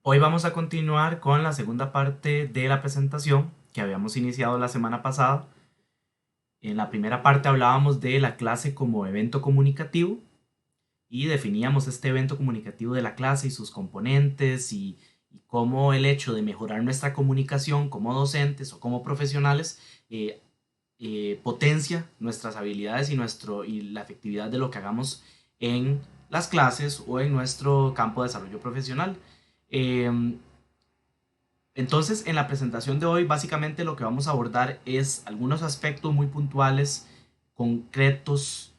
Hoy vamos a continuar con la segunda parte de la presentación que habíamos iniciado la semana pasada. En la primera parte hablábamos de la clase como evento comunicativo y definíamos este evento comunicativo de la clase y sus componentes y cómo el hecho de mejorar nuestra comunicación como docentes o como profesionales eh, potencia nuestras habilidades y la efectividad de lo que hagamos en las clases o en nuestro campo de desarrollo profesional. Eh, entonces, en la presentación de hoy, básicamente lo que vamos a abordar es algunos aspectos muy puntuales, concretos,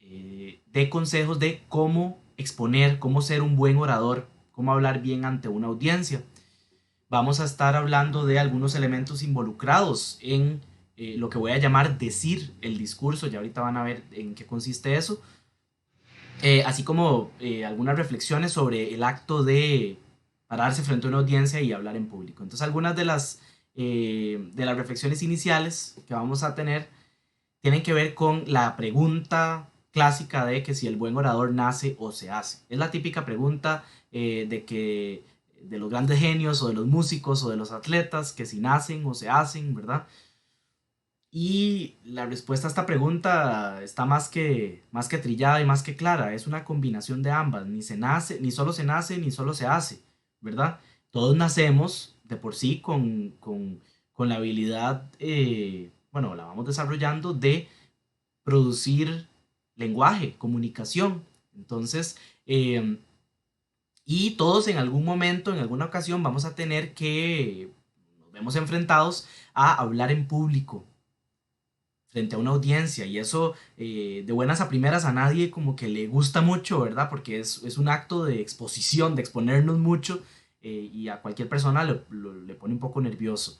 de consejos de cómo exponer, cómo ser un buen orador, cómo hablar bien ante una audiencia. Vamos a estar hablando de algunos elementos involucrados en lo que voy a llamar decir el discurso, ya ahorita van a ver en qué consiste eso, así como algunas reflexiones sobre el acto de pararse frente a una audiencia y hablar en público. Entonces, algunas de las reflexiones iniciales que vamos a tener tienen que ver con la pregunta clásica de que si el buen orador nace o se hace. Es la típica pregunta de los grandes genios o de los músicos o de los atletas, que si nacen o se hacen, ¿verdad? Y la respuesta a esta pregunta está más que trillada y más que clara. Es una combinación de ambas. Ni se nace, ni solo se nace, ni solo se hace, ¿verdad? Todos nacemos de por sí con la habilidad, bueno, la vamos desarrollando de producir lenguaje, comunicación. Entonces, y todos en algún momento, en alguna ocasión, vamos a tener que, nos vemos enfrentados a hablar en público frente a una audiencia y eso de buenas a primeras a nadie como que le gusta mucho, ¿verdad? Porque es un acto de exposición, de exponernos mucho y a cualquier persona le pone un poco nervioso.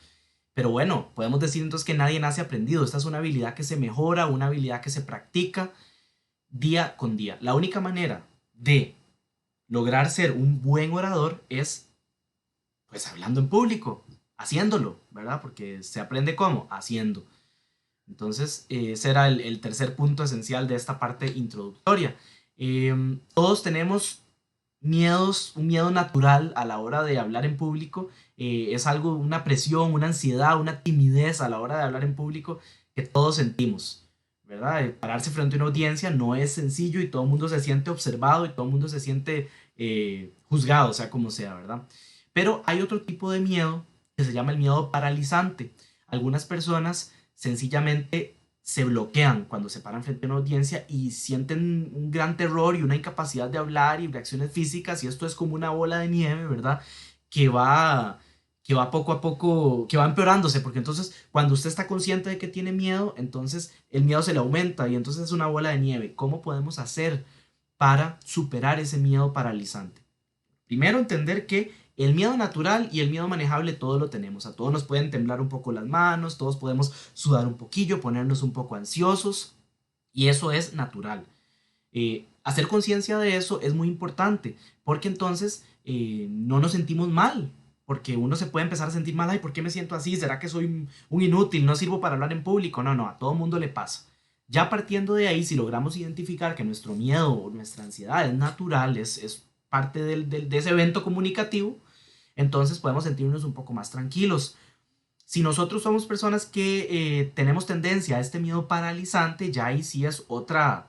Pero bueno, podemos decir entonces que nadie nace aprendido. Esta es una habilidad que se mejora, una habilidad que se practica día con día. La única manera de lograr ser un buen orador es pues hablando en público, haciéndolo, ¿verdad? Porque se aprende cómo, haciendo. Entonces, ese era el tercer punto esencial de esta parte introductoria. Todos tenemos miedos, un miedo natural a la hora de hablar en público. Es algo, una presión, una ansiedad, una timidez a la hora de hablar en público que todos sentimos, ¿verdad? Pararse frente a una audiencia no es sencillo y todo el mundo se siente observado y todo el mundo se siente juzgado, sea como sea, ¿verdad? Pero hay otro tipo de miedo que se llama el miedo paralizante. Algunas personas sencillamente se bloquean cuando se paran frente a una audiencia y sienten un gran terror y una incapacidad de hablar y reacciones físicas y esto es como una bola de nieve, ¿verdad? Que va, que va poco a poco, que va empeorándose, porque entonces cuando usted está consciente de que tiene miedo, entonces el miedo se le aumenta y entonces es una bola de nieve. ¿Cómo podemos hacer para superar ese miedo paralizante? Primero, entender que el miedo natural y el miedo manejable todos lo tenemos. A todos nos pueden temblar un poco las manos, todos podemos sudar un poquillo, ponernos un poco ansiosos y eso es natural. Hacer conciencia de eso es muy importante porque entonces no nos sentimos mal. Porque uno se puede empezar a sentir mal, ay, ¿por qué me siento así? ¿Será que soy un inútil? ¿No sirvo para hablar en público? No, no, a todo mundo le pasa. Ya partiendo de ahí, si logramos identificar que nuestro miedo o nuestra ansiedad es natural, es parte de ese evento comunicativo, entonces podemos sentirnos un poco más tranquilos. Si nosotros somos personas que tenemos tendencia a este miedo paralizante, ya ahí sí es otra,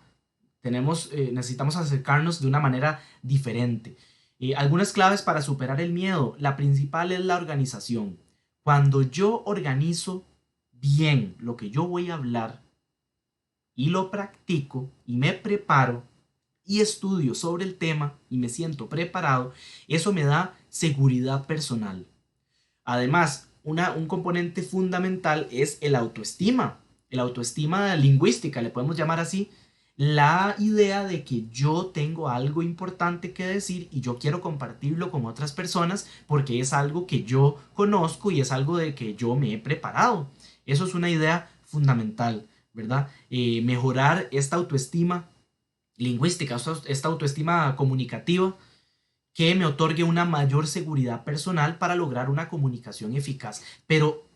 necesitamos acercarnos de una manera diferente. Algunas claves para superar el miedo. La principal es la organización. Cuando yo organizo bien lo que yo voy a hablar, y lo practico y me preparo y estudio sobre el tema y me siento preparado, eso me da seguridad personal. Además, un componente fundamental es el autoestima lingüística, le podemos llamar así, la idea de que yo tengo algo importante que decir y yo quiero compartirlo con otras personas porque es algo que yo conozco y es algo de que yo me he preparado. Eso es una idea fundamental, ¿verdad? Mejorar esta autoestima lingüística, esta autoestima comunicativa que me otorgue una mayor seguridad personal para lograr una comunicación eficaz. Pero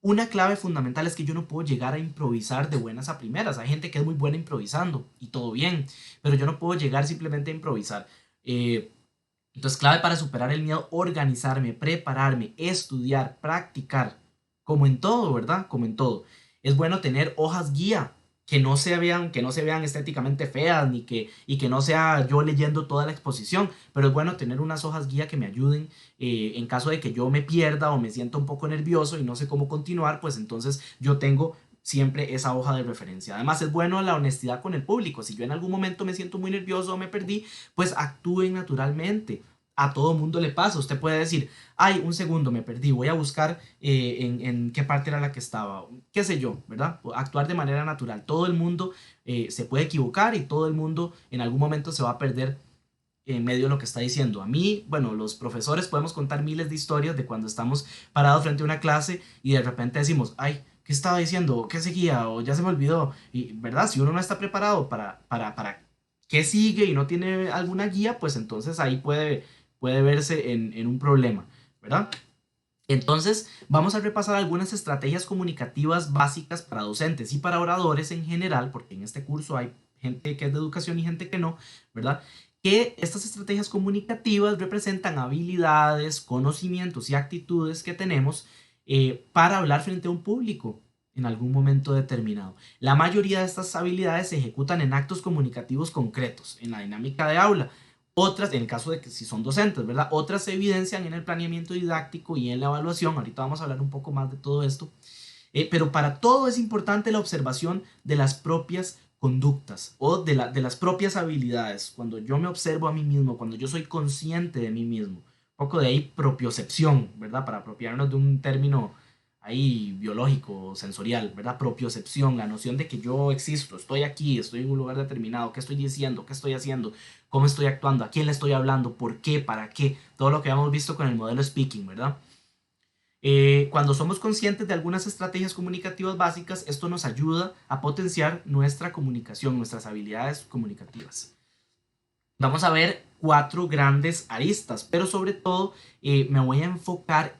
una clave fundamental es que yo no puedo llegar a improvisar de buenas a primeras. Hay gente que es muy buena improvisando y todo bien, pero yo no puedo llegar simplemente a improvisar. Entonces, clave para superar el miedo, organizarme, prepararme, estudiar, practicar, como en todo, ¿verdad? Como en todo. Es bueno tener hojas guía que no se vean estéticamente feas, y que no sea yo leyendo toda la exposición, pero es bueno tener unas hojas guía que me ayuden en caso de que yo me pierda o me sienta un poco nervioso y no sé cómo continuar, pues entonces yo tengo siempre esa hoja de referencia. Además, es bueno la honestidad con el público. Si yo en algún momento me siento muy nervioso o me perdí, pues actúen naturalmente. A todo mundo le pasa. Usted puede decir, ay, un segundo, me perdí, voy a buscar en qué parte era la que estaba, qué sé yo, ¿verdad? Actuar de manera natural. Todo el mundo se puede equivocar y todo el mundo en algún momento se va a perder en medio de lo que está diciendo. A mí, bueno, los profesores podemos contar miles de historias de cuando estamos parados frente a una clase y de repente decimos, ay, ¿qué estaba diciendo? ¿Qué seguía? O ya se me olvidó. Y, ¿verdad? Si uno no está preparado para qué sigue y no tiene alguna guía, pues entonces ahí puede verse en un problema, ¿verdad? Entonces, vamos a repasar algunas estrategias comunicativas básicas para docentes y para oradores en general, porque en este curso hay gente que es de educación y gente que no, ¿verdad? Que estas estrategias comunicativas representan habilidades, conocimientos y actitudes que tenemos para hablar frente a un público en algún momento determinado. La mayoría de estas habilidades se ejecutan en actos comunicativos concretos, en la dinámica de aula. Otras, en el caso de que si son docentes, ¿verdad? Otras se evidencian en el planeamiento didáctico y en la evaluación. Ahorita vamos a hablar un poco más de todo esto. Pero para todo es importante la observación de las propias conductas o de las propias habilidades. Cuando yo me observo a mí mismo, cuando yo soy consciente de mí mismo. Un poco de ahí propiocepción, ¿verdad? Para apropiarnos de un término ahí biológico, sensorial, ¿verdad? Propiocepción, la noción de que yo existo, estoy aquí, estoy en un lugar determinado, qué estoy diciendo, qué estoy haciendo, cómo estoy actuando, a quién le estoy hablando, por qué, para qué, todo lo que hemos visto con el modelo speaking, ¿verdad? Cuando somos conscientes de algunas estrategias comunicativas básicas, esto nos ayuda a potenciar nuestra comunicación, nuestras habilidades comunicativas. Vamos a ver cuatro grandes aristas, pero sobre todo me voy a enfocar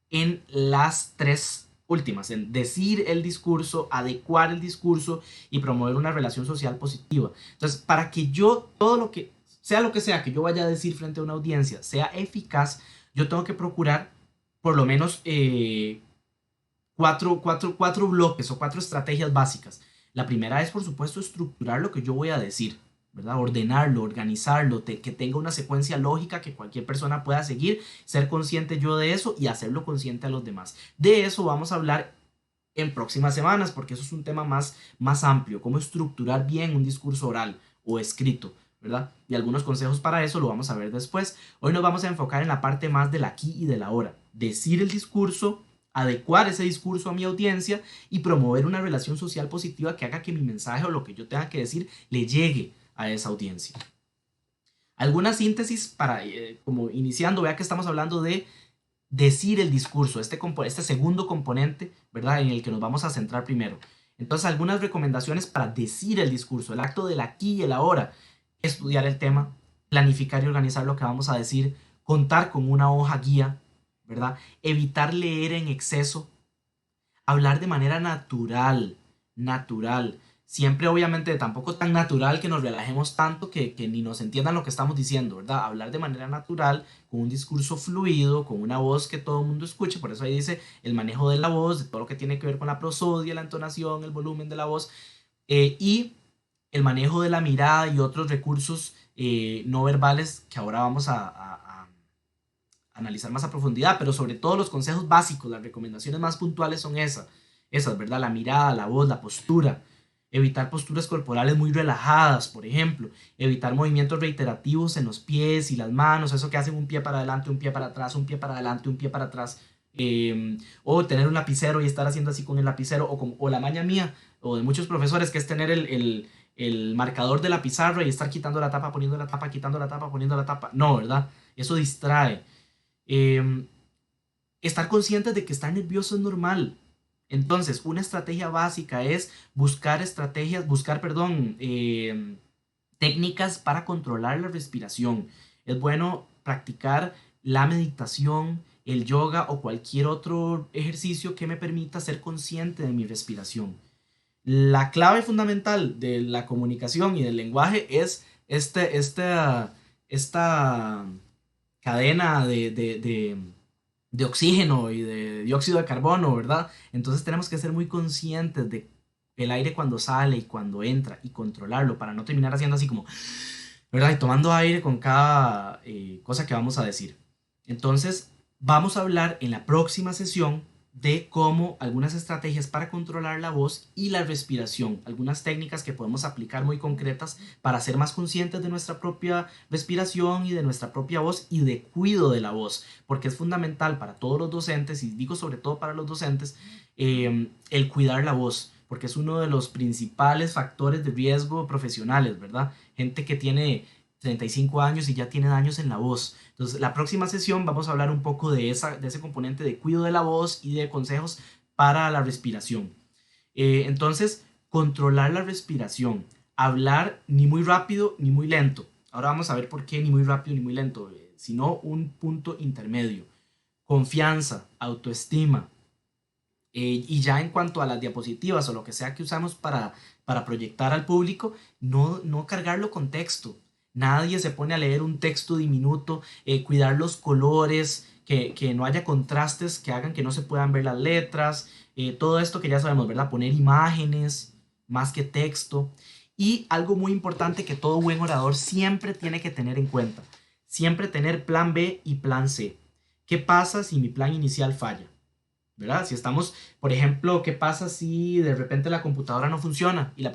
en las tres últimas, en decir el discurso, adecuar el discurso y promover una relación social positiva. Entonces, para que yo, todo lo que sea que yo vaya a decir frente a una audiencia sea eficaz, yo tengo que procurar por lo menos cuatro bloques o cuatro estrategias básicas. La primera es, por supuesto, estructurar lo que yo voy a decir, ¿verdad? Ordenarlo, organizarlo, que tenga una secuencia lógica que cualquier persona pueda seguir, ser consciente yo de eso y hacerlo consciente a los demás. De eso vamos a hablar en próximas semanas, porque eso es un tema más amplio, cómo estructurar bien un discurso oral o escrito, ¿verdad? Y algunos consejos para eso lo vamos a ver después. Hoy nos vamos a enfocar en la parte más del aquí y del ahora, decir el discurso, adecuar ese discurso a mi audiencia y promover una relación social positiva que haga que mi mensaje o lo que yo tenga que decir le llegue a esa audiencia. Alguna síntesis para, como iniciando, vea que estamos hablando de decir el discurso, este segundo componente, ¿verdad? En el que nos vamos a centrar primero. Entonces, algunas recomendaciones para decir el discurso, el acto del aquí y el ahora, estudiar el tema, planificar y organizar lo que vamos a decir, contar con una hoja guía, ¿verdad? Evitar leer en exceso, hablar de manera natural, natural. Siempre, obviamente, tampoco tan natural que nos relajemos tanto que ni nos entiendan lo que estamos diciendo, ¿verdad? Hablar de manera natural, con un discurso fluido, con una voz que todo el mundo escuche. Por eso ahí dice el manejo de la voz, de todo lo que tiene que ver con la prosodia, la entonación, el volumen de la voz, y el manejo de la mirada y otros recursos no verbales que ahora vamos a analizar más a profundidad, pero sobre todo los consejos básicos, las recomendaciones más puntuales son esas, ¿verdad? La mirada, la voz, la postura, evitar posturas corporales muy relajadas, por ejemplo, evitar movimientos reiterativos en los pies y las manos, eso que hacen un pie para adelante, un pie para atrás, un pie para adelante, un pie para atrás, o tener un lapicero y estar haciendo así con el lapicero, o la maña mía, o de muchos profesores, que es tener el marcador de la pizarra y estar quitando la tapa, poniendo la tapa, quitando la tapa, poniendo la tapa. No, ¿verdad? Eso distrae. Eh, Estar conscientes de que estar nervioso es normal. Entonces, una estrategia básica es buscar, perdón, técnicas para controlar la respiración. Es bueno practicar la meditación, el yoga o cualquier otro ejercicio que me permita ser consciente de mi respiración. La clave fundamental de la comunicación y del lenguaje es esta cadena de oxígeno y de dióxido de carbono, ¿verdad? Entonces tenemos que ser muy conscientes de el aire cuando sale y cuando entra y controlarlo para no terminar haciendo así como, ¿verdad? Y tomando aire con cada cosa que vamos a decir. Entonces, vamos a hablar en la próxima sesión de cómo algunas estrategias para controlar la voz y la respiración, algunas técnicas que podemos aplicar muy concretas para ser más conscientes de nuestra propia respiración y de nuestra propia voz y de cuidado de la voz, porque es fundamental para todos los docentes, y digo sobre todo para los docentes, el cuidar la voz, porque es uno de los principales factores de riesgo profesionales, ¿verdad? Gente que tiene 35 años y ya tiene daños en la voz. Entonces, la próxima sesión vamos a hablar un poco de ese componente de cuidado de la voz y de consejos para la respiración. Entonces, controlar la respiración. Hablar ni muy rápido ni muy lento. Ahora vamos a ver por qué ni muy rápido ni muy lento, sino un punto intermedio. Confianza, autoestima. Y ya en cuanto a las diapositivas o lo que sea que usamos para proyectar al público, no cargarlo con texto. Nadie se pone a leer un texto diminuto, cuidar los colores, que no haya contrastes que hagan que no se puedan ver las letras, todo esto que ya sabemos, ¿verdad? Poner imágenes más que texto. Y algo muy importante que todo buen orador siempre tiene que tener en cuenta, siempre tener plan B y plan C. ¿Qué pasa si mi plan inicial falla? ¿Verdad? Si estamos, por ejemplo, ¿qué pasa si de repente la computadora no funciona y la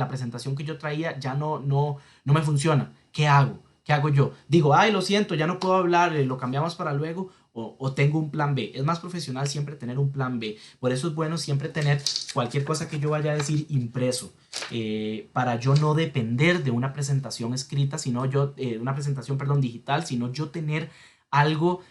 presentación que yo traía ya no me funciona? ¿Qué hago? ¿Qué hago yo? Digo, ay, lo siento, ya no puedo hablar, lo cambiamos para luego, o tengo un plan B. Es más profesional siempre tener un plan B. Por eso es bueno siempre tener cualquier cosa que yo vaya a decir impreso, para yo no depender de una presentación escrita, sino yo, una presentación, perdón, digital, sino yo tener algo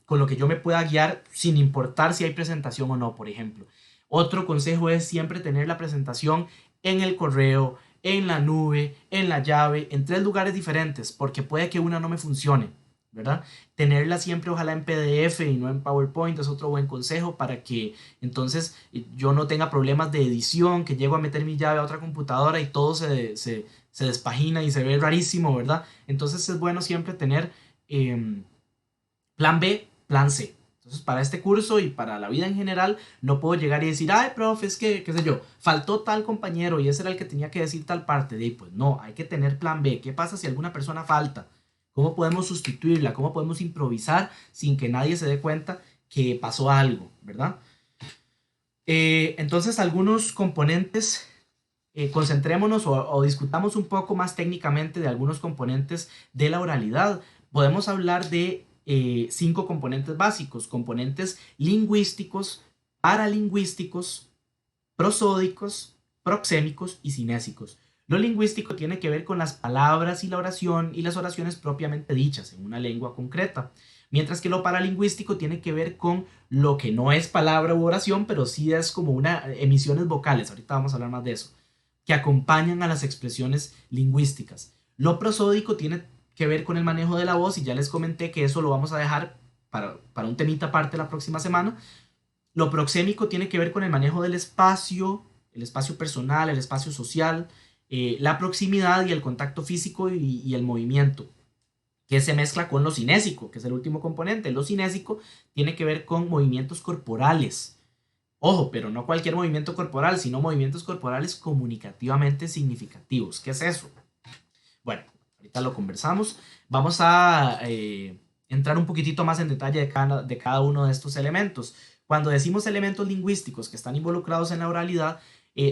con lo que yo me pueda guiar sin importar si hay presentación o no, por ejemplo. Otro consejo es siempre tener la presentación en el correo, en la nube, en la llave, en 3 lugares diferentes, porque puede que una no me funcione, ¿verdad? Tenerla siempre ojalá en PDF y no en PowerPoint es otro buen consejo para que entonces yo no tenga problemas de edición, que llego a meter mi llave a otra computadora y todo se despagina y se ve rarísimo, ¿verdad? Entonces es bueno siempre tener plan B, plan C. Entonces, para este curso y para la vida en general, no puedo llegar y decir, ay, profe, es que, qué sé yo, faltó tal compañero y ese era el que tenía que decir tal parte. De ahí, pues no, hay que tener plan B. ¿Qué pasa si alguna persona falta? ¿Cómo podemos sustituirla? ¿Cómo podemos improvisar sin que nadie se dé cuenta que pasó algo, ¿verdad? Entonces, algunos componentes, concentrémonos o discutamos un poco más técnicamente de algunos componentes de la oralidad. Podemos hablar de 5 componentes básicos: componentes lingüísticos, paralingüísticos, prosódicos, proxémicos y cinésicos. Lo lingüístico tiene que ver con las palabras y la oración y las oraciones propiamente dichas en una lengua concreta, mientras que lo paralingüístico tiene que ver con lo que no es palabra u oración, pero sí es como una emisiones vocales, ahorita vamos a hablar más de eso, que acompañan a las expresiones lingüísticas. Lo prosódico tiene que ver con el manejo de la voz y ya les comenté que eso lo vamos a dejar para un temita aparte la próxima semana. Lo proxémico tiene que ver con el manejo del espacio, el espacio personal, el espacio social, la proximidad y el contacto físico y el movimiento, que se mezcla con lo cinésico, que es el último componente. Lo cinésico tiene que ver con movimientos corporales. Ojo, pero no cualquier movimiento corporal, sino movimientos corporales comunicativamente significativos. ¿Qué es eso? Bueno, ahorita lo conversamos. Vamos a entrar un poquitito más en detalle de cada uno de estos elementos. Cuando decimos elementos lingüísticos que están involucrados en la oralidad,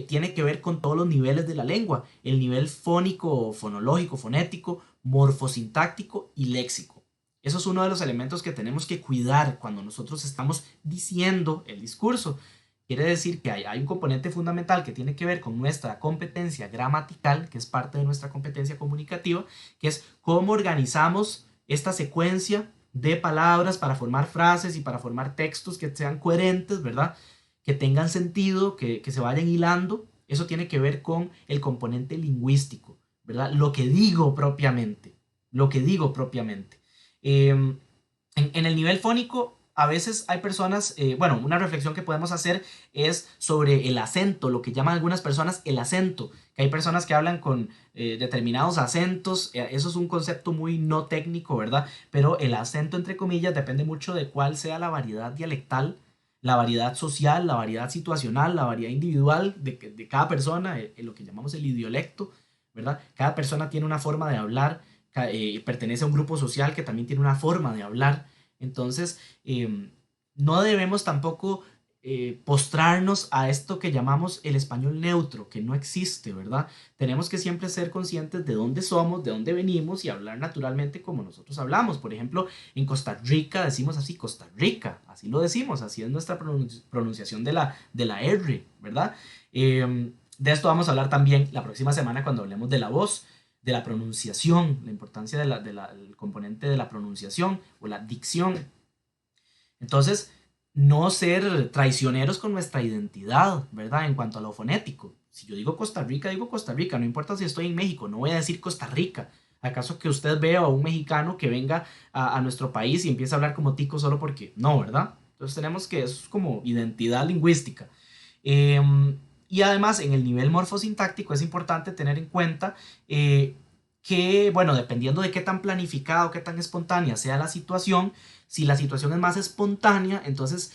tiene que ver con todos los niveles de la lengua: el nivel fónico, fonológico, fonético, morfosintáctico y léxico. Eso es uno de los elementos que tenemos que cuidar cuando nosotros estamos diciendo el discurso. Quiere decir que hay un componente fundamental que tiene que ver con nuestra competencia gramatical, que es parte de nuestra competencia comunicativa, que es cómo organizamos esta secuencia de palabras para formar frases y para formar textos que sean coherentes, ¿verdad? Que tengan sentido, que se vayan hilando. Eso tiene que ver con el componente lingüístico, ¿verdad? Lo que digo propiamente, lo que digo propiamente. En el nivel fónico, a veces hay personas, bueno, una reflexión que podemos hacer es sobre el acento, lo que llaman algunas personas el acento, que que hay personas que hablan con determinados acentos, eso es un concepto muy no técnico, ¿verdad? Pero el acento, entre comillas, depende mucho de cuál sea la variedad dialectal, la variedad social, la variedad situacional, la variedad individual de cada persona, lo que llamamos el idiolecto, ¿verdad? Cada persona tiene una forma de hablar, pertenece a un grupo social que también tiene una forma de hablar, entonces no debemos tampoco postrarnos a esto que llamamos el español neutro, que no existe, ¿verdad? Tenemos que siempre ser conscientes de dónde somos, de dónde venimos y hablar naturalmente como nosotros hablamos. Por ejemplo, en Costa Rica decimos así, Costa Rica, así lo decimos, así es nuestra pronunciación de la R, ¿verdad? De esto vamos a hablar también la próxima semana cuando hablemos de la voz, de la pronunciación, la importancia del componente de la pronunciación o la dicción. Entonces, no ser traicioneros con nuestra identidad, ¿verdad? En cuanto a lo fonético. Si yo digo Costa Rica, no importa si estoy en México, no voy a decir Costa Rica. ¿Acaso que usted vea a un mexicano que venga a nuestro país y empiece a hablar como tico solo porque no, ¿verdad? Entonces tenemos que, eso es como identidad lingüística. Eh, y además, en el nivel morfosintáctico es importante tener en cuenta que, bueno, dependiendo de qué tan planificada o qué tan espontánea sea la situación, si la situación es más espontánea, entonces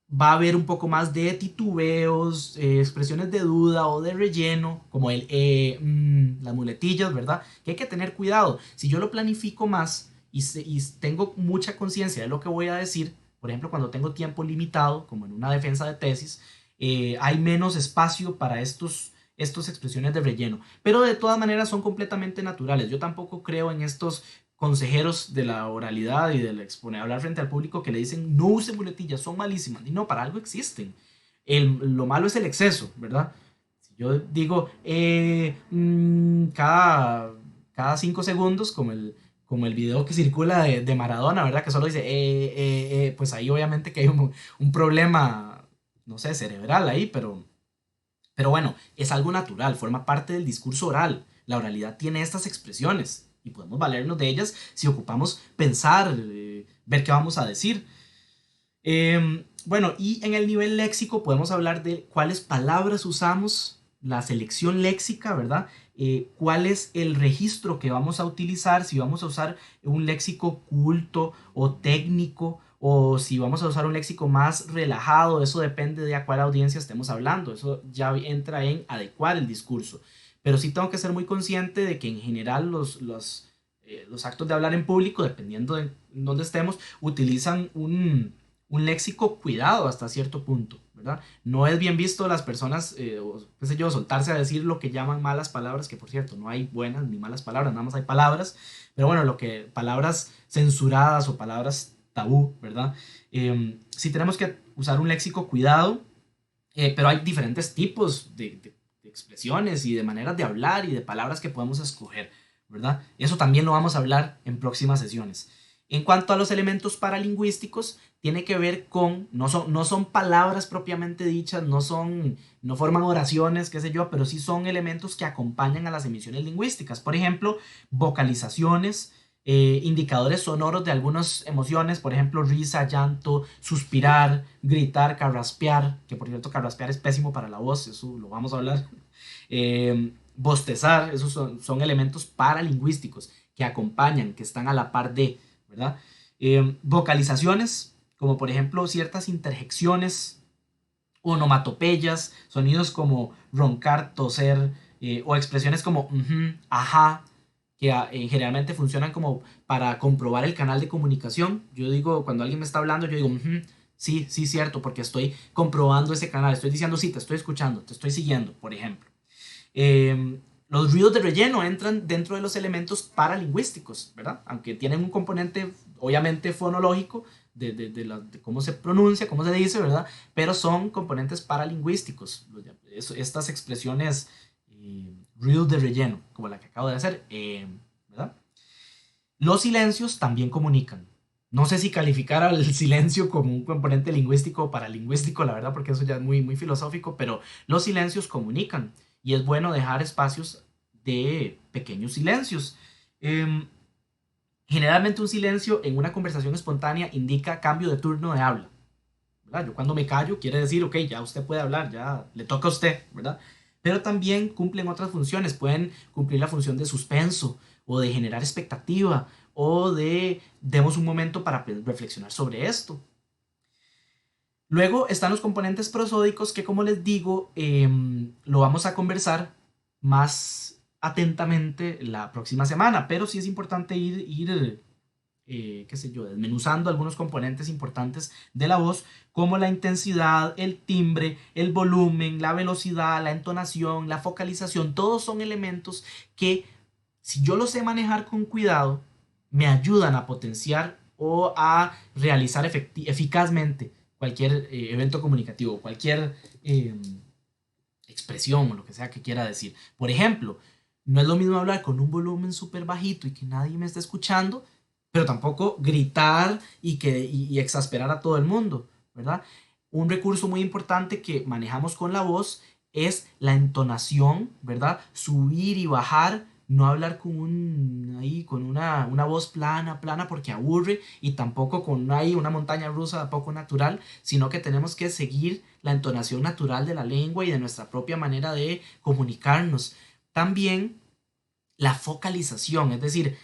va a haber un poco más de titubeos, expresiones de duda o de relleno, como las muletillas, ¿verdad? Que hay que tener cuidado. Si yo lo planifico más y tengo mucha conciencia de lo que voy a decir, por ejemplo, cuando tengo tiempo limitado, como en una defensa de tesis, hay menos espacio para estas expresiones de relleno. Pero de todas maneras son completamente naturales. Yo tampoco creo en estos consejeros de la oralidad y del exponer, hablar frente al público que le dicen no use muletillas, son malísimas. Y no, para algo existen. Lo malo es el exceso, ¿verdad? Si yo digo cada 5 segundos, como el video que circula de Maradona, ¿verdad? Que solo dice, pues ahí obviamente que hay un problema, no sé, cerebral ahí, pero bueno, es algo natural, forma parte del discurso oral. La oralidad tiene estas expresiones y podemos valernos de ellas si ocupamos pensar, ver qué vamos a decir. Bueno, y en el nivel léxico podemos hablar de cuáles palabras usamos, la selección léxica, ¿verdad? Cuál es el registro que vamos a utilizar, si vamos a usar un léxico culto o técnico o si vamos a usar un léxico más relajado, eso depende de a cuál audiencia estemos hablando, eso ya entra en adecuar el discurso. Pero sí tengo que ser muy consciente de que en general los actos de hablar en público, dependiendo de dónde estemos, utilizan un léxico cuidado hasta cierto punto, ¿verdad? No es bien visto las personas, o qué sé yo, soltarse a decir lo que llaman malas palabras, que por cierto, no hay buenas ni malas palabras, nada más hay palabras, pero bueno, palabras censuradas o palabras tabú, ¿verdad? Sí tenemos que usar un léxico cuidado, pero hay diferentes tipos de expresiones y de maneras de hablar y de palabras que podemos escoger, ¿verdad? Eso también lo vamos a hablar en próximas sesiones. En cuanto a los elementos paralingüísticos, tiene que ver con, no son palabras propiamente dichas, no forman oraciones, qué sé yo, pero sí son elementos que acompañan a las emisiones lingüísticas. Por ejemplo, vocalizaciones, indicadores sonoros de algunas emociones, por ejemplo, risa, llanto, suspirar, gritar, carraspear, que por cierto, carraspear es pésimo para la voz, eso lo vamos a hablar. Bostezar, esos son elementos paralingüísticos que acompañan, que están a la par de, ¿verdad? Vocalizaciones, como por ejemplo ciertas interjecciones, onomatopeyas, sonidos como roncar, toser, o expresiones como ajá, que generalmente funcionan como para comprobar el canal de comunicación. Yo digo, cuando alguien me está hablando, yo digo, sí, sí, cierto, porque estoy comprobando ese canal, estoy diciendo, sí, te estoy escuchando, te estoy siguiendo, por ejemplo. Los ruidos de relleno entran dentro de los elementos paralingüísticos, ¿verdad? Aunque tienen un componente, obviamente, fonológico, de cómo se pronuncia, cómo se dice, ¿verdad? Pero son componentes paralingüísticos. Estas expresiones, ruidos de relleno, como la que acabo de hacer, ¿verdad? Los silencios también comunican. No sé si calificar al silencio como un componente lingüístico o paralingüístico, la verdad, porque eso ya es muy, muy filosófico, pero los silencios comunican y es bueno dejar espacios de pequeños silencios. Eh, Generalmente un silencio en una conversación espontánea indica cambio de turno de habla, ¿verdad? Yo cuando me callo quiere decir, ok, ya usted puede hablar, ya le toca a usted, ¿verdad? pero también cumplen otras funciones. Pueden cumplir la función de suspenso o de generar expectativa o de demos un momento para reflexionar sobre esto. Luego están los componentes prosódicos que, como les digo, lo vamos a conversar más atentamente la próxima semana, pero sí es importante ir qué sé yo, desmenuzando algunos componentes importantes de la voz, como la intensidad, el timbre, el volumen, la velocidad, la entonación, la focalización. Todos son elementos que, si yo los sé manejar con cuidado, me ayudan a potenciar o a realizar eficazmente cualquier evento comunicativo, cualquier expresión o lo que sea que quiera decir. Por ejemplo, no es lo mismo hablar con un volumen súper bajito y que nadie me esté escuchando, pero tampoco gritar y exasperar a todo el mundo, ¿verdad? Un recurso muy importante que manejamos con la voz es la entonación, ¿verdad? Subir y bajar, no hablar con una voz plana, plana porque aburre, y tampoco con una montaña rusa poco natural, sino que tenemos que seguir la entonación natural de la lengua y de nuestra propia manera de comunicarnos. También la focalización, es decir,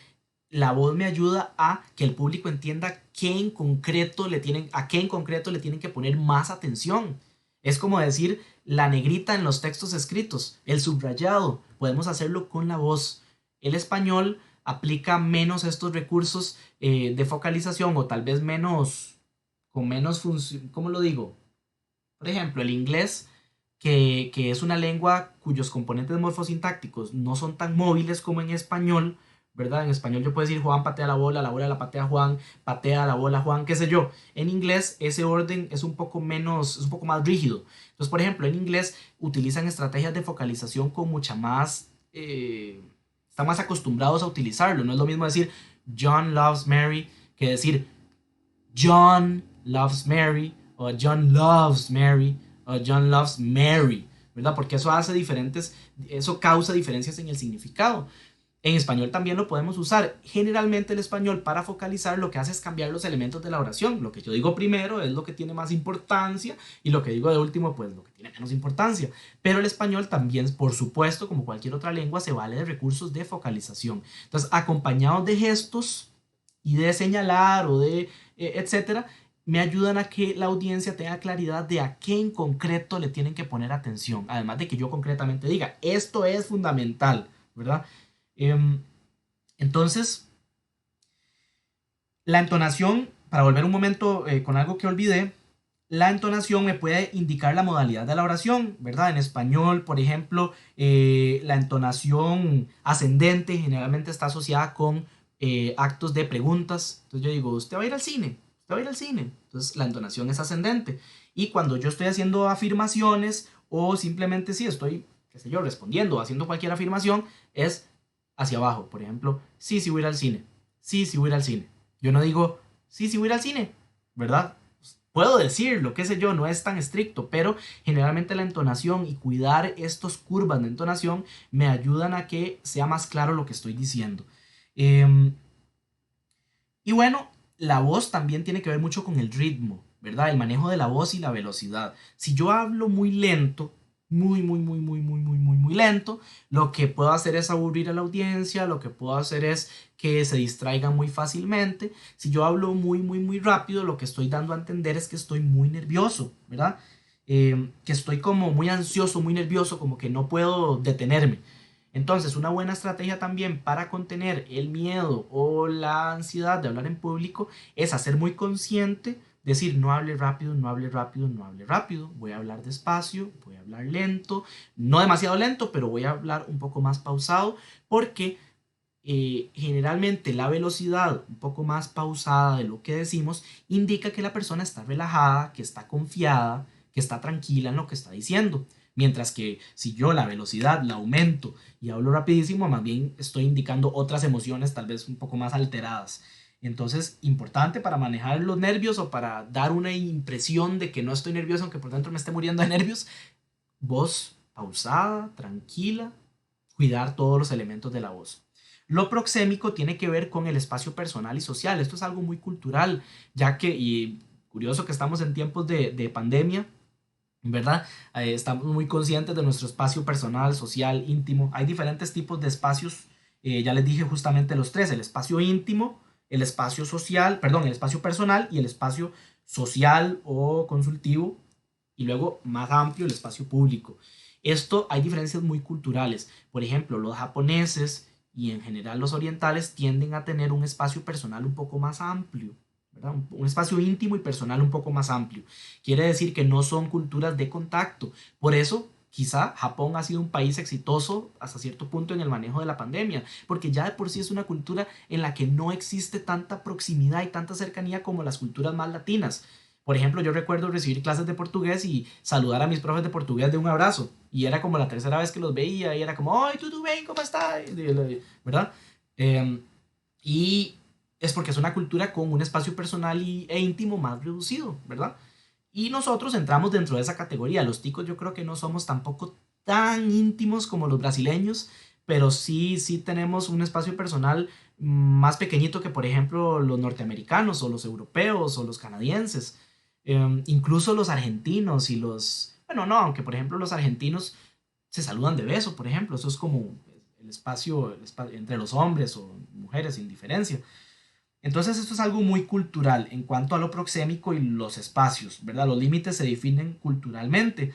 la voz me ayuda a que el público entienda a qué en concreto le tienen que poner más atención. Es como decir la negrita en los textos escritos, el subrayado. Podemos hacerlo con la voz. El español aplica menos estos recursos de focalización, o tal vez menos, con menos función. ¿Cómo lo digo? Por ejemplo, el inglés, que es una lengua cuyos componentes morfosintácticos no son tan móviles como en español, ¿verdad? En español yo puedo decir Juan patea la bola la patea Juan, patea la bola Juan, qué sé yo. En inglés ese orden es un poco menos, es un poco más rígido. Entonces, por ejemplo, en inglés utilizan estrategias de focalización con mucha más... están más acostumbrados a utilizarlo. No es lo mismo decir John loves Mary que decir John loves Mary, o John loves Mary, o John loves Mary, ¿verdad? Porque eso causa diferencias en el significado. En español también lo podemos usar. Generalmente el español, para focalizar, lo que hace es cambiar los elementos de la oración. Lo que yo digo primero es lo que tiene más importancia, y lo que digo de último, pues lo que tiene menos importancia. Pero el español también, por supuesto, como cualquier otra lengua, se vale de recursos de focalización. Entonces, acompañados de gestos y de señalar o de etcétera, me ayudan a que la audiencia tenga claridad de a qué en concreto le tienen que poner atención. Además de que yo concretamente diga, esto es fundamental, ¿verdad? Em, entonces, la entonación, para volver un momento con algo que olvidé, la entonación me puede indicar la modalidad de la oración, ¿verdad? En español, por ejemplo, la entonación ascendente generalmente está asociada con actos de preguntas. Entonces yo digo, ¿usted va a ir al cine? ¿Usted va a ir al cine? Entonces la entonación es ascendente. Y cuando yo estoy haciendo afirmaciones, o simplemente sí estoy, qué sé yo, respondiendo o haciendo cualquier afirmación, es hacia abajo. Por ejemplo, sí, sí voy a ir al cine. Sí, sí voy a ir al cine. Yo no digo, sí, sí voy a ir al cine, ¿verdad? Puedo decirlo, qué sé yo, no es tan estricto, pero generalmente la entonación y cuidar estos curvas de entonación me ayudan a que sea más claro lo que estoy diciendo. Eh, y bueno, la voz también tiene que ver mucho con el ritmo, ¿verdad? El manejo de la voz y la velocidad. Si yo hablo muy lento, muy lento, lo que puedo hacer es aburrir a la audiencia, lo que puedo hacer es que se distraigan muy fácilmente. Si yo hablo muy rápido, lo que estoy dando a entender es que estoy muy nervioso, ¿verdad? Que estoy como muy ansioso, muy nervioso, como que no puedo detenerme. Entonces, una buena estrategia también para contener el miedo o la ansiedad de hablar en público es hacer muy consciente, decir, no hable rápido, no hable rápido, no hable rápido, voy a hablar despacio, voy a hablar lento, no demasiado lento, pero voy a hablar un poco más pausado, porque generalmente la velocidad un poco más pausada de lo que decimos indica que la persona está relajada, que está confiada, que está tranquila en lo que está diciendo. Mientras que si yo la velocidad la aumento y hablo rapidísimo, más bien estoy indicando otras emociones tal vez un poco más alteradas. Entonces, importante para manejar los nervios o para dar una impresión de que no estoy nervioso, aunque por dentro me esté muriendo de nervios, voz pausada, tranquila, cuidar todos los elementos de la voz. Lo proxémico tiene que ver con el espacio personal y social. Esto es algo muy cultural, ya que, y curioso que estamos en tiempos de pandemia, ¿verdad? Estamos muy conscientes de nuestro espacio personal, social, íntimo. Hay diferentes tipos de espacios, ya les dije justamente los tres: el espacio íntimo, el espacio social, perdón, el espacio personal y el espacio social o consultivo, y luego más amplio el espacio público. Esto hay diferencias muy culturales. Por ejemplo, los japoneses y en general los orientales tienden a tener un espacio personal un poco más amplio, ¿verdad? Un espacio íntimo y personal un poco más amplio. Quiere decir que no son culturas de contacto. Por eso, quizá Japón ha sido un país exitoso hasta cierto punto en el manejo de la pandemia, porque ya de por sí es una cultura en la que no existe tanta proximidad y tanta cercanía como las culturas más latinas. Por ejemplo, yo recuerdo recibir clases de portugués y saludar a mis profes de portugués de un abrazo. Y era como la tercera vez que los veía y era como, ¡ay, tú bien, ¿cómo estás? ¿Verdad? Eh, y es porque es una cultura con un espacio personal e íntimo más reducido, ¿verdad? Y nosotros entramos dentro de esa categoría. Los ticos yo creo que no somos tampoco tan íntimos como los brasileños, pero sí tenemos un espacio personal más pequeñito que, por ejemplo, los norteamericanos o los europeos o los canadienses. Incluso los argentinos y los... Bueno, no, aunque por ejemplo los argentinos se saludan de beso, por ejemplo. Eso es como el espacio entre los hombres o mujeres, sin diferencia. Entonces esto es algo muy cultural en cuanto a lo proxémico y los espacios, ¿verdad? Los límites se definen culturalmente.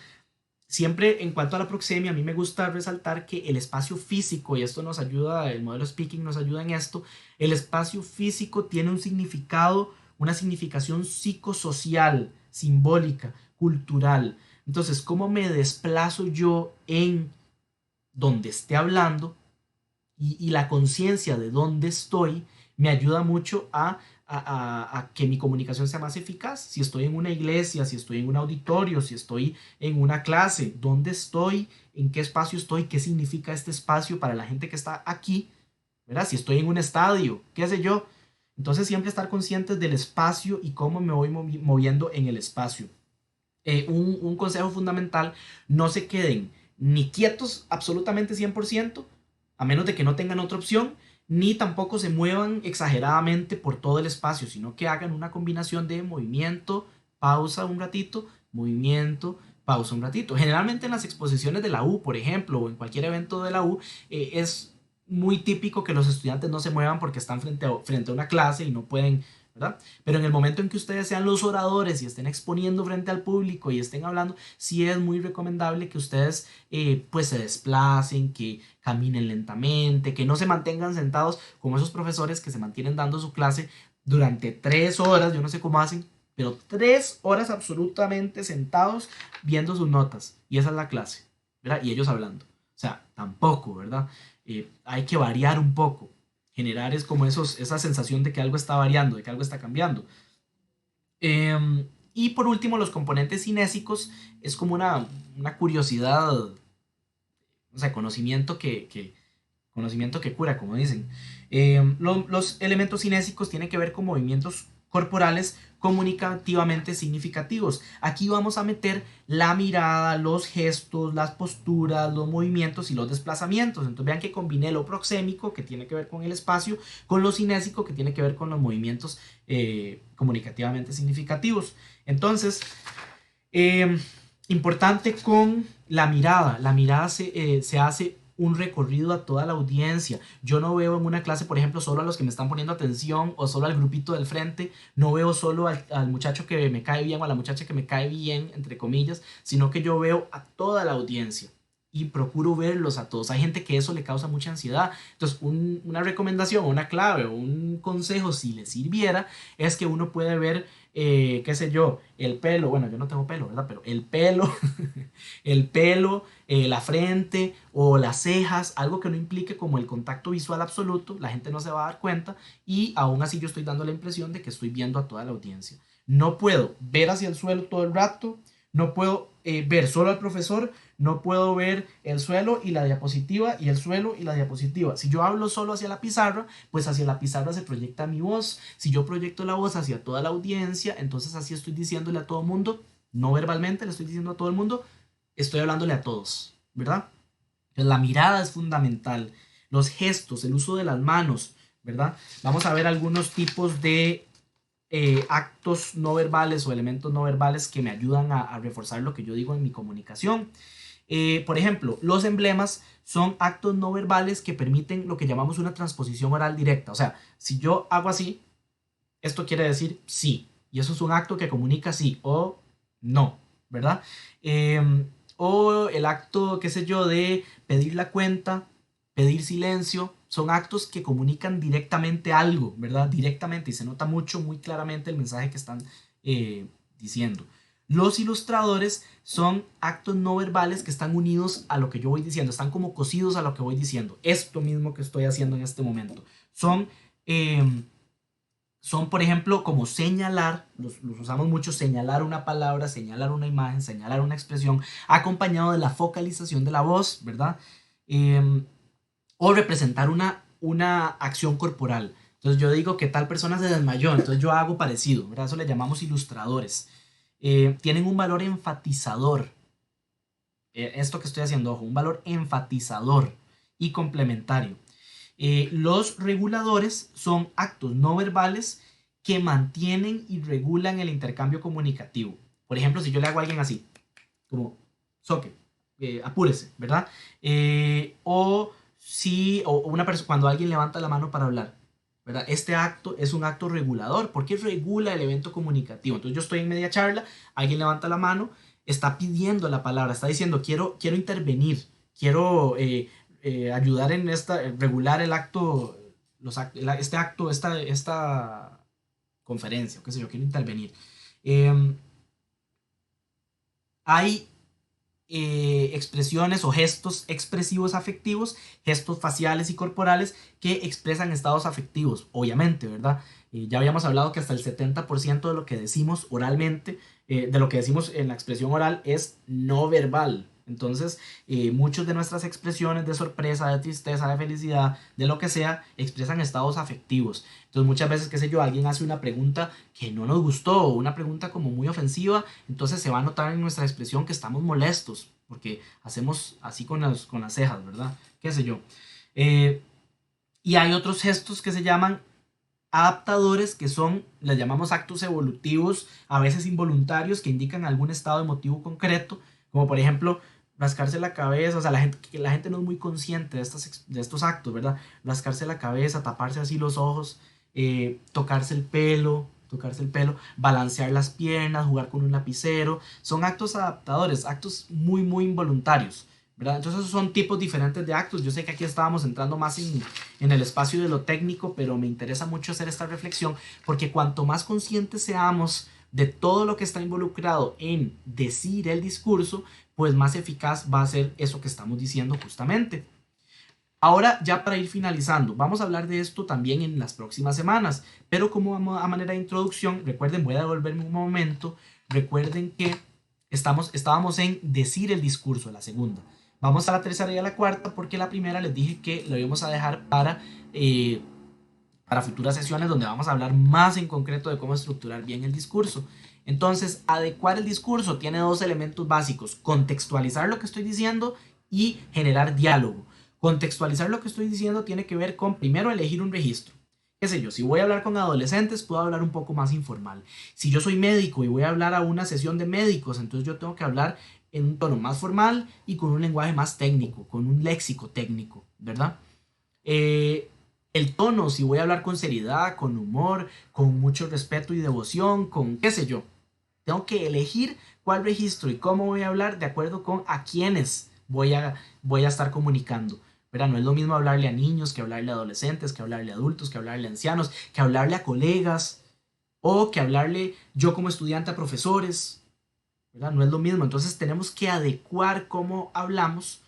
Siempre en cuanto a la proxemia, a mí me gusta resaltar que el espacio físico, y esto nos ayuda, el modelo speaking nos ayuda en esto, el espacio físico tiene un significado, una significación psicosocial, simbólica, cultural. Entonces, ¿cómo me desplazo yo en donde esté hablando y la conciencia de dónde estoy me ayuda mucho a que mi comunicación sea más eficaz? Si estoy en una iglesia, si estoy en un auditorio, si estoy en una clase, dónde estoy, en qué espacio estoy, qué significa este espacio para la gente que está aquí, ¿verdad? Si estoy en un estadio, qué sé yo. Entonces siempre estar conscientes del espacio y cómo me voy moviendo en el espacio. Un consejo fundamental: no se queden ni quietos absolutamente 100%, a menos de que no tengan otra opción, ni tampoco se muevan exageradamente por todo el espacio, sino que hagan una combinación de movimiento, pausa un ratito, movimiento, pausa un ratito. Generalmente en las exposiciones de la U, por ejemplo, o en cualquier evento de la U, es muy típico que los estudiantes no se muevan porque están frente a una clase y no pueden, ¿verdad? Pero en el momento en que ustedes sean los oradores y estén exponiendo frente al público y estén hablando, sí es muy recomendable que ustedes pues se desplacen, que caminen lentamente, que no se mantengan sentados como esos profesores que se mantienen dando su clase durante 3 horas. Yo no sé cómo hacen, pero 3 horas absolutamente sentados viendo sus notas. Y esa es la clase, ¿verdad? Y ellos hablando. O sea, tampoco, ¿verdad? Hay que variar un poco. Generar es como esa sensación de que algo está variando, de que algo está cambiando. Y por último, los componentes cinésicos es como una curiosidad, o sea, conocimiento que cura, como dicen. Los elementos cinésicos tienen que ver con movimientos corporales comunicativamente significativos. Aquí vamos a meter la mirada, los gestos, las posturas, los movimientos y los desplazamientos. Entonces vean que combiné lo proxémico, que tiene que ver con el espacio, con lo cinésico, que tiene que ver con los movimientos comunicativamente significativos. Entonces, eh, importante con la mirada. La mirada se hace un recorrido a toda la audiencia. Yo no veo en una clase, por ejemplo, solo a los que me están poniendo atención o solo al grupito del frente. No veo solo al muchacho que me cae bien o a la muchacha que me cae bien, entre comillas, sino que yo veo a toda la audiencia y procuro verlos a todos. Hay gente que eso le causa mucha ansiedad. Entonces, una recomendación, una clave o un consejo, si le sirviera, es que uno puede ver, qué sé yo, el pelo. Bueno, yo no tengo pelo, ¿verdad? Pero el pelo, el pelo, la frente o las cejas, algo que no implique como el contacto visual absoluto, la gente no se va a dar cuenta y aún así yo estoy dando la impresión de que estoy viendo a toda la audiencia. No puedo ver hacia el suelo todo el rato, no puedo ver solo al profesor, no puedo ver el suelo y la diapositiva y el suelo y la diapositiva. Si yo hablo solo hacia la pizarra, pues hacia la pizarra se proyecta mi voz. Si yo proyecto la voz hacia toda la audiencia, entonces así estoy diciéndole a todo el mundo, no verbalmente, le estoy diciendo a todo el mundo, estoy hablándole a todos, ¿verdad? Entonces, la mirada es fundamental, los gestos, el uso de las manos, ¿verdad? Vamos a ver algunos tipos de actos no verbales o elementos no verbales que me ayudan a reforzar lo que yo digo en mi comunicación. Por ejemplo, los emblemas son actos no verbales que permiten lo que llamamos una transposición oral directa. O sea, si yo hago así, esto quiere decir sí. Y eso es un acto que comunica sí o no, ¿verdad? O el acto, qué sé yo, de pedir la cuenta, pedir silencio, son actos que comunican directamente algo, ¿verdad? Directamente, y se nota mucho, muy claramente el mensaje que están diciendo. Los ilustradores son actos no verbales que están unidos a lo que yo voy diciendo, están como cosidos a lo que voy diciendo. Esto mismo que estoy haciendo en este momento. Eh, son, por ejemplo, como señalar, los usamos mucho, señalar una palabra, señalar una imagen, señalar una expresión, acompañado de la focalización de la voz, ¿verdad? Eh, o representar una acción corporal. Entonces yo digo que tal persona se desmayó, entonces yo hago parecido, ¿verdad? Eso le llamamos ilustradores. Tienen un valor enfatizador. Esto que estoy haciendo, ojo, un valor enfatizador y complementario. Los reguladores son actos no verbales que mantienen y regulan el intercambio comunicativo. Por ejemplo, si yo le hago a alguien así, como soque, apúrese, ¿verdad? O si, o una persona, cuando alguien levanta la mano para hablar, ¿verdad? Este acto es un acto regulador porque regula el evento comunicativo. Entonces yo estoy en media charla, alguien levanta la mano, está pidiendo la palabra, está diciendo quiero intervenir, quiero ayudar en regular el acto, este acto, esta conferencia, o qué sé yo, quiero intervenir. Eh, hay expresiones o gestos expresivos afectivos, gestos faciales y corporales que expresan estados afectivos, obviamente, ¿verdad? Ya habíamos hablado que hasta el 70% de lo que decimos oralmente, de lo que decimos en la expresión oral es no verbal. Entonces, muchas de nuestras expresiones de sorpresa, de tristeza, de felicidad, de lo que sea, expresan estados afectivos. Entonces, muchas veces, qué sé yo, alguien hace una pregunta que no nos gustó, o una pregunta como muy ofensiva, entonces se va a notar en nuestra expresión que estamos molestos, porque hacemos así con las cejas, ¿verdad? ¿Qué sé yo? Eh, y hay otros gestos que se llaman adaptadores, que son, les llamamos actos evolutivos, a veces involuntarios, que indican algún estado emotivo concreto, como por ejemplo rascarse la cabeza, o sea, la gente no es muy consciente de estos actos, ¿verdad? Rascarse la cabeza, taparse así los ojos, tocarse el pelo, balancear las piernas, jugar con un lapicero, son actos adaptadores, actos muy, muy involuntarios, ¿verdad? Entonces esos son tipos diferentes de actos. Yo sé que aquí estábamos entrando más en el espacio de lo técnico, pero me interesa mucho hacer esta reflexión porque cuanto más conscientes seamos de todo lo que está involucrado en decir el discurso, pues más eficaz va a ser eso que estamos diciendo justamente. Ahora, ya para ir finalizando, vamos a hablar de esto también en las próximas semanas, pero como a manera de introducción, recuerden, voy a devolverme un momento, recuerden que estábamos en decir el discurso, la segunda. Vamos a la tercera y a la cuarta, porque la primera les dije que lo íbamos a dejar para futuras sesiones donde vamos a hablar más en concreto de cómo estructurar bien el discurso. Entonces, adecuar el discurso tiene dos elementos básicos: contextualizar lo que estoy diciendo y generar diálogo. Contextualizar lo que estoy diciendo tiene que ver con, primero, elegir un registro. Qué sé yo, si voy a hablar con adolescentes, puedo hablar un poco más informal. Si yo soy médico y voy a hablar a una sesión de médicos, entonces yo tengo que hablar en un tono más formal y con un lenguaje más técnico, con un léxico técnico, ¿verdad? El tono, si voy a hablar con seriedad, con humor, con mucho respeto y devoción, con qué sé yo. Tengo que elegir cuál registro y cómo voy a hablar de acuerdo con a quiénes voy a estar comunicando. ¿Verdad? No es lo mismo hablarle a niños que hablarle a adolescentes, que hablarle a adultos, que hablarle a ancianos, que hablarle a colegas o que hablarle yo como estudiante a profesores. ¿Verdad? No es lo mismo. Entonces tenemos que adecuar cómo hablamos,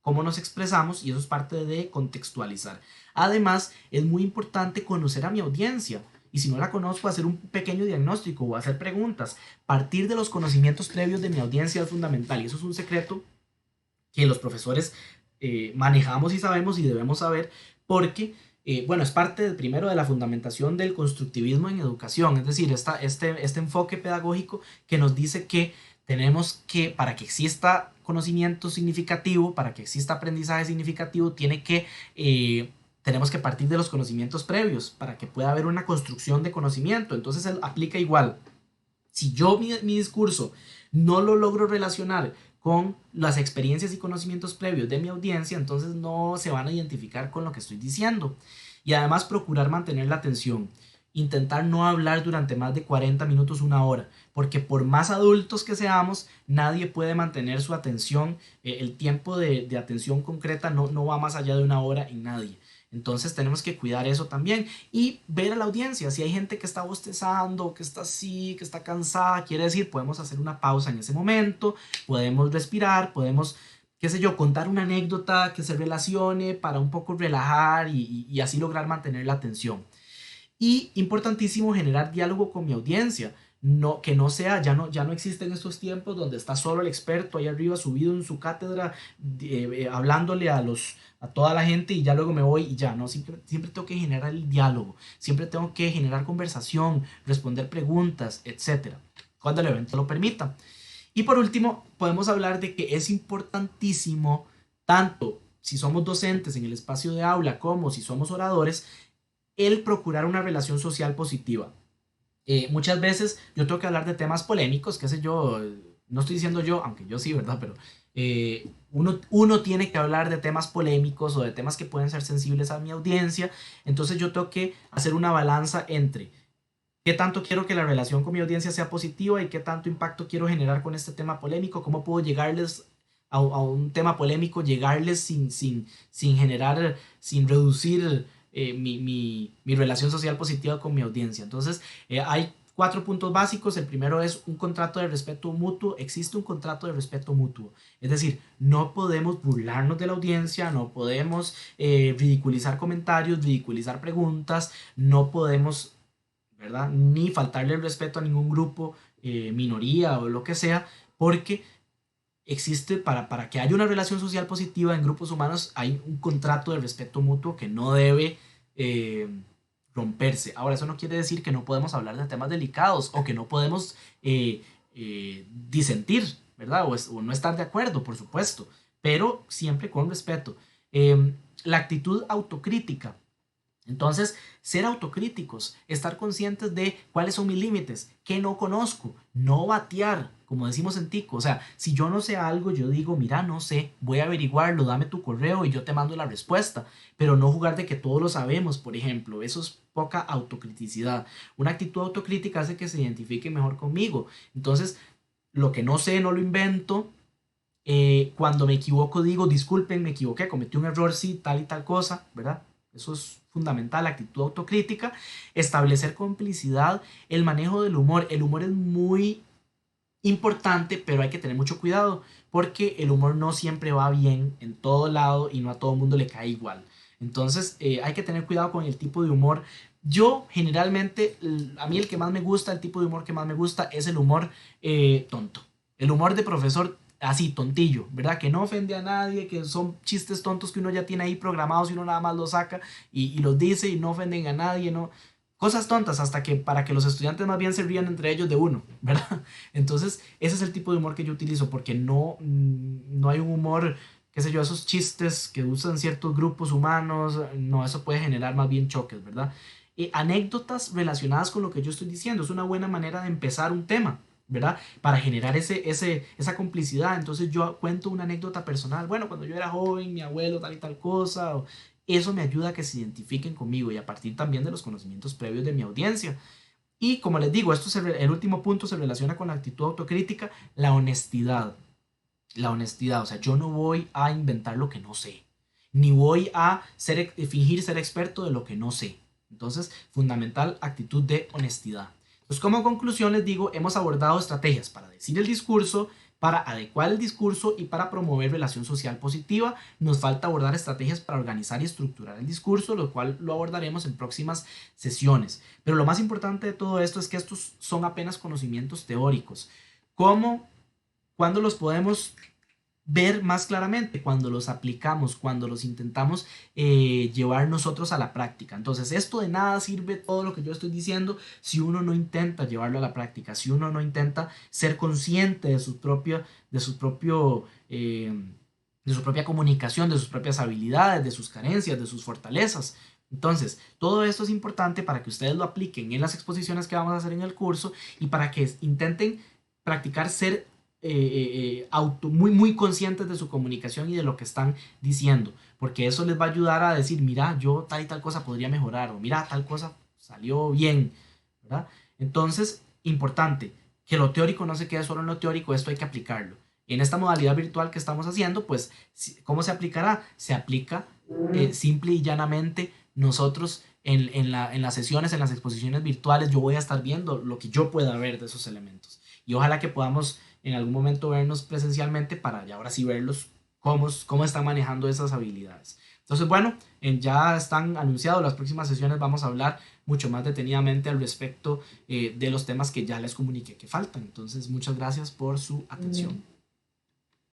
cómo nos expresamos, y eso es parte de contextualizar. Además, es muy importante conocer a mi audiencia. Y si no la conozco, hacer un pequeño diagnóstico o hacer preguntas. Partir de los conocimientos previos de mi audiencia es fundamental. Y eso es un secreto que los profesores manejamos y sabemos y debemos saber porque, bueno, es parte primero de la fundamentación del constructivismo en educación, es decir, este enfoque pedagógico que nos dice que tenemos que, para que exista conocimiento significativo, para que exista aprendizaje significativo, tiene que tenemos que partir de los conocimientos previos para que pueda haber una construcción de conocimiento. Entonces él aplica igual. Si yo mi discurso no lo logro relacionar con las experiencias y conocimientos previos de mi audiencia, entonces no se van a identificar con lo que estoy diciendo. Y además procurar mantener la atención. Intentar no hablar durante más de 40 minutos, una hora, porque por más adultos que seamos, nadie puede mantener su atención, el tiempo de atención concreta no va más allá de una hora en nadie. Entonces tenemos que cuidar eso también y ver a la audiencia. Si hay gente que está bostezando, que está así, que está cansada, quiere decir, podemos hacer una pausa en ese momento, podemos respirar, podemos, qué sé yo, contar una anécdota que se relacione para un poco relajar y así lograr mantener la atención. Y importantísimo, generar diálogo con mi audiencia. No, que no sea, ya no existen estos tiempos donde está solo el experto ahí arriba subido en su cátedra, hablándole a toda la gente y ya luego me voy y ya, no, siempre tengo que generar el diálogo, siempre tengo que generar conversación, responder preguntas, etcétera, cuando el evento lo permita. Y por último, podemos hablar de que es importantísimo, tanto si somos docentes en el espacio de aula como si somos oradores, el procurar una relación social positiva. Muchas veces yo tengo que hablar de temas polémicos, qué sé yo, no estoy diciendo yo, aunque yo sí, ¿verdad? Pero uno tiene que hablar de temas polémicos o de temas que pueden ser sensibles a mi audiencia, entonces yo tengo que hacer una balanza entre qué tanto quiero que la relación con mi audiencia sea positiva y qué tanto impacto quiero generar con este tema polémico, cómo puedo llegarles a un tema polémico, llegarles sin generar, sin reducir mi relación social positiva con mi audiencia. Entonces, hay 4 puntos básicos. El primero es un contrato de respeto mutuo. Existe un contrato de respeto mutuo. Es decir, no podemos burlarnos de la audiencia, no podemos ridiculizar comentarios, ridiculizar preguntas, no podemos, ¿verdad? Ni faltarle el respeto a ningún grupo, minoría o lo que sea, porque existe, para que haya una relación social positiva en grupos humanos, hay un contrato de respeto mutuo que no debe eh, romperse. Ahora, eso no quiere decir que no podemos hablar de temas delicados o que no podemos disentir, ¿verdad? O no estar de acuerdo, por supuesto, pero siempre con respeto. La actitud autocrítica. Entonces, ser autocríticos, estar conscientes de cuáles son mis límites, qué no conozco, no batear, como decimos en Tico. O sea, si yo no sé algo, yo digo, mira, no sé, voy a averiguarlo, dame tu correo y yo te mando la respuesta, pero no jugar de que todos lo sabemos, por ejemplo. Eso es poca autocriticidad. Una actitud autocrítica hace que se identifique mejor conmigo. Entonces, lo que no sé, no lo invento. Cuando me equivoco, digo, disculpen, me equivoqué, cometí un error, sí, tal y tal cosa, ¿verdad? Eso es fundamental, la actitud autocrítica, establecer complicidad, el manejo del humor. El humor es muy importante, pero hay que tener mucho cuidado porque el humor no siempre va bien en todo lado y no a todo el mundo le cae igual. Entonces hay que tener cuidado con el tipo de humor. Yo generalmente, a mí el que más me gusta, el tipo de humor que más me gusta es el humor tonto. El humor de profesor así, tontillo, ¿verdad? Que no ofende a nadie, que son chistes tontos que uno ya tiene ahí programados y uno nada más los saca y los dice y no ofenden a nadie, ¿no? Cosas tontas hasta que para que los estudiantes más bien se rían entre ellos de uno, ¿verdad? Entonces, ese es el tipo de humor que yo utilizo porque no hay un humor, qué sé yo, esos chistes que usan ciertos grupos humanos, no, eso puede generar más bien choques, ¿verdad? Anécdotas relacionadas con lo que yo estoy diciendo, es una buena manera de empezar un tema, ¿verdad? Para generar esa complicidad. Entonces yo cuento una anécdota personal. Bueno, cuando yo era joven, mi abuelo tal y tal cosa. Eso me ayuda a que se identifiquen conmigo y a partir también de los conocimientos previos de mi audiencia. Y como les digo, el último punto se relaciona con la actitud autocrítica, la honestidad. La honestidad, o sea, yo no voy a inventar lo que no sé, ni voy a fingir ser experto de lo que no sé. Entonces, fundamental actitud de honestidad. Entonces, como conclusión les digo, hemos abordado estrategias para decir el discurso, para adecuar el discurso y para promover relación social positiva. Nos falta abordar estrategias para organizar y estructurar el discurso, lo cual lo abordaremos en próximas sesiones. Pero lo más importante de todo esto es que estos son apenas conocimientos teóricos. ¿Cómo, cuándo los podemos ver más claramente? Cuando los aplicamos, cuando los intentamos llevar nosotros a la práctica. Entonces, esto de nada sirve todo lo que yo estoy diciendo si uno no intenta llevarlo a la práctica, si uno no intenta ser consciente de su propio de su propia comunicación, de sus propias habilidades, de sus carencias, de sus fortalezas. Entonces, todo esto es importante para que ustedes lo apliquen en las exposiciones que vamos a hacer en el curso y para que intenten practicar ser muy conscientes de su comunicación y de lo que están diciendo, porque eso les va a ayudar a decir, mira, yo tal y tal cosa podría mejorar, o mira, tal cosa salió bien, ¿verdad? Entonces, importante, que lo teórico no se quede solo en lo teórico, esto hay que aplicarlo. En esta modalidad virtual que estamos haciendo, pues, ¿cómo se aplicará? Se aplica simple y llanamente nosotros en las sesiones, en las exposiciones virtuales, yo voy a estar viendo lo que yo pueda ver de esos elementos. Y ojalá que podamos en algún momento vernos presencialmente para ya ahora sí verlos cómo están manejando esas habilidades. Entonces, bueno, ya están anunciados las próximas sesiones, vamos a hablar mucho más detenidamente al respecto de los temas que ya les comuniqué que faltan. Entonces, muchas gracias por su atención.